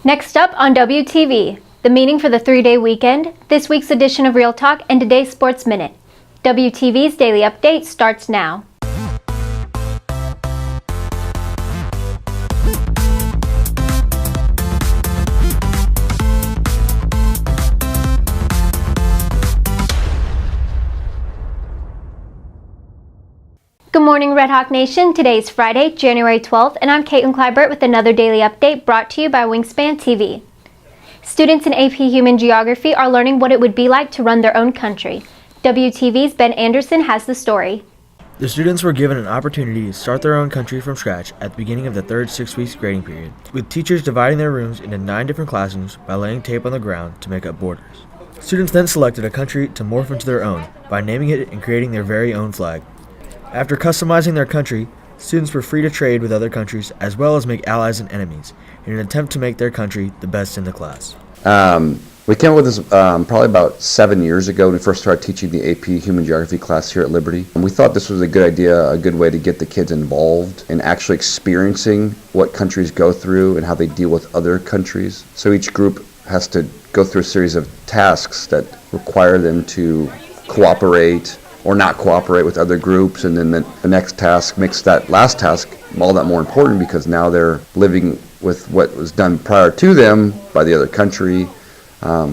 Next up on WTV, the meeting for the 3-day weekend, this week's edition of Real Talk, and today's Sports Minute. WTV's Daily Update starts now. Good morning, Red Hawk Nation. Today is Friday, January 12th, and I'm Caitlyn Kleibert with another daily update brought to you by Wingspan TV. Students in AP Human Geography are learning what it would be like to run their own country. WTV's Ben Anderson has the story. The students were given an opportunity to start their own country from scratch at the beginning of the third 6-week grading period, with teachers dividing their rooms into 9 different classrooms by laying tape on the ground to make up borders. Students then selected a country to morph into their own by naming it and creating their very own flag. After customizing their country, students were free to trade with other countries as well as make allies and enemies in an attempt to make their country the best in the class. We came up with this probably about 7 years ago when we first started teaching the AP Human Geography class here at Liberty. And we thought this was a good idea, a good way to get the kids involved in actually experiencing what countries go through and how they deal with other countries. So each group has to go through a series of tasks that require them to cooperate or not cooperate with other groups, and then the next task makes that last task all that more important because now they're living with what was done prior to them by the other country.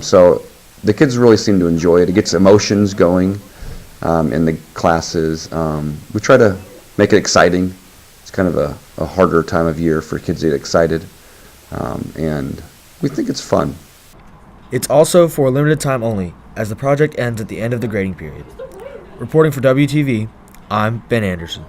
So the kids really seem to enjoy it. It gets emotions going in the classes. We try to make it exciting. It's kind of a harder time of year for kids to get excited, and we think it's fun. It's also for a limited time only, as the project ends at the end of the grading period. Reporting for WTV, I'm Ben Anderson.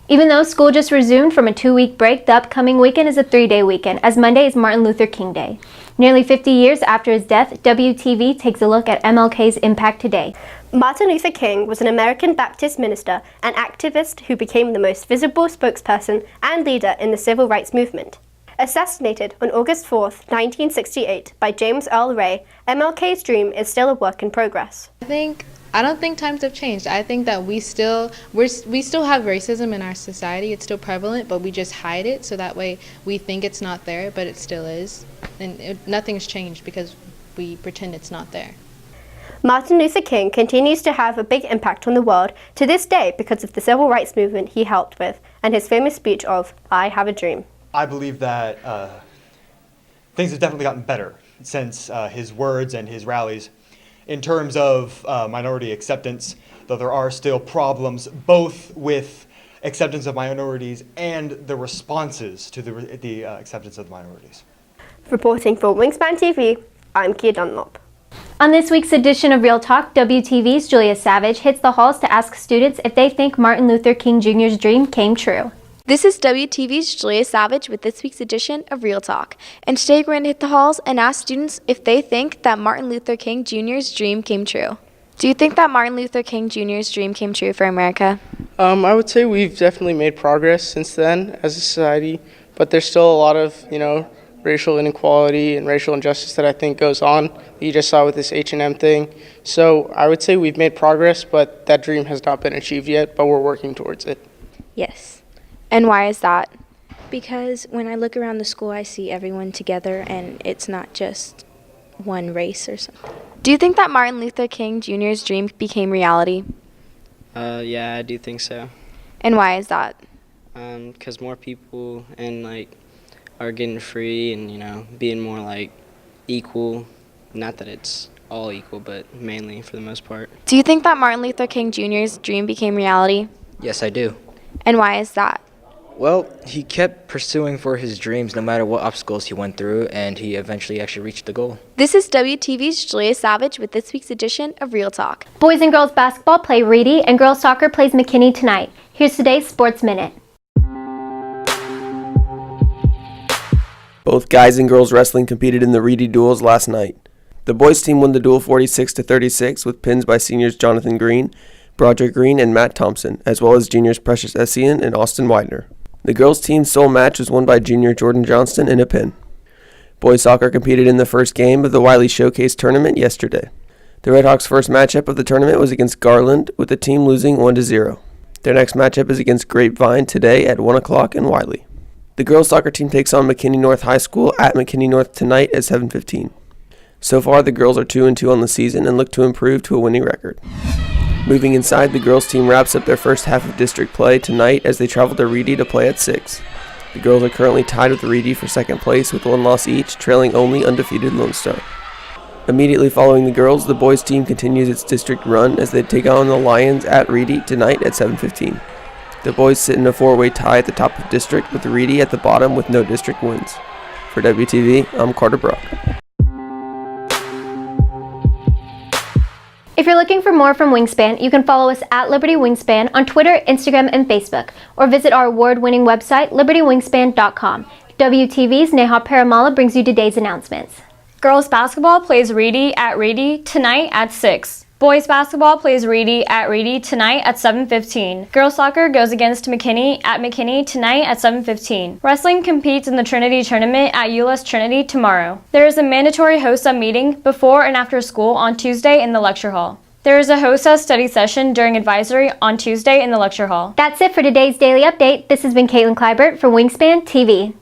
Even though school just resumed from a 2-week break, the upcoming weekend is a 3-day weekend, as Monday is Martin Luther King Day. Nearly 50 years after his death, WTV takes a look at MLK's impact today. Martin Luther King was an American Baptist minister and activist who became the most visible spokesperson and leader in the civil rights movement. Assassinated on August 4, 1968 by James Earl Ray, MLK's dream is still a work in progress. I don't think times have changed. I think that we still have racism in our society. It's still prevalent, but we just hide it so that way we think it's not there, but it still is. And nothing's changed because we pretend it's not there. Martin Luther King continues to have a big impact on the world to this day because of the civil rights movement he helped with and his famous speech of, "I have a dream." I believe that things have definitely gotten better since his words and his rallies. In terms of minority acceptance, though there are still problems both with acceptance of minorities and the responses to the acceptance of the minorities. Reporting for Wingspan TV, I'm Kia Dunlop. On this week's edition of Real Talk, WTV's Julia Savage hits the halls to ask students if they think Martin Luther King Jr.'s dream came true. This is WTV's Julia Savage with this week's edition of Real Talk. And today we're going to hit the halls and ask students if they think that Martin Luther King Jr.'s dream came true. Do you think that Martin Luther King Jr.'s dream came true for America? I would say we've definitely made progress since then as a society, but there's still a lot of, racial inequality and racial injustice that I think goes on. You just saw with this H&M thing. So I would say we've made progress, but that dream has not been achieved yet, but we're working towards it. Yes. And why is that? Because when I look around the school, I see everyone together, and it's not just one race or something. Do you think that Martin Luther King Jr.'s dream became reality? Yeah, I do think so. And why is that? Because more people are getting free and, being more equal. Not that it's all equal, but mainly for the most part. Do you think that Martin Luther King Jr.'s dream became reality? Yes, I do. And why is that? Well, he kept pursuing for his dreams no matter what obstacles he went through, and he eventually actually reached the goal. This is WTV's Julia Savage with this week's edition of Real Talk. Boys and girls basketball play Reedy, and girls soccer plays McKinney tonight. Here's today's Sports Minute. Both guys and girls wrestling competed in the Reedy duels last night. The boys team won the duel 46-36 with pins by seniors Jonathan Green, Broderick Green, and Matt Thompson, as well as juniors Precious Essien and Austin Widener. The girls' team's sole match was won by junior Jordan Johnston in a pin. Boys soccer competed in the first game of the Wiley Showcase tournament yesterday. The Redhawks' first matchup of the tournament was against Garland, with the team losing 1-0. Their next matchup is against Grapevine today at 1 o'clock in Wiley. The girls soccer team takes on McKinney North High School at McKinney North tonight at 7:15. So far, the girls are 2-2 on the season and look to improve to a winning record. Moving inside, the girls team wraps up their first half of district play tonight as they travel to Reedy to play at 6. The girls are currently tied with Reedy for second place with 1 loss each, trailing only undefeated Lone Star. Immediately following the girls, the boys team continues its district run as they take on the Lions at Reedy tonight at 7:15. The boys sit in a 4-way tie at the top of district with Reedy at the bottom with no district wins. For WTV, I'm Carter Brock. If you're looking for more from Wingspan, you can follow us at Liberty Wingspan on Twitter, Instagram, and Facebook, or visit our award-winning website, libertywingspan.com. WTV's Neha Paramala brings you today's announcements. Girls basketball plays Reedy at Reedy tonight at 6. Boys basketball plays Reedy at Reedy tonight at 7:15. Girls soccer goes against McKinney at McKinney tonight at 7:15. Wrestling competes in the Trinity Tournament at ULS Trinity tomorrow. There is a mandatory HOSA meeting before and after school on Tuesday in the lecture hall. There is a HOSA study session during advisory on Tuesday in the lecture hall. That's it for today's Daily Update. This has been Caitlyn Kleibert for Wingspan TV.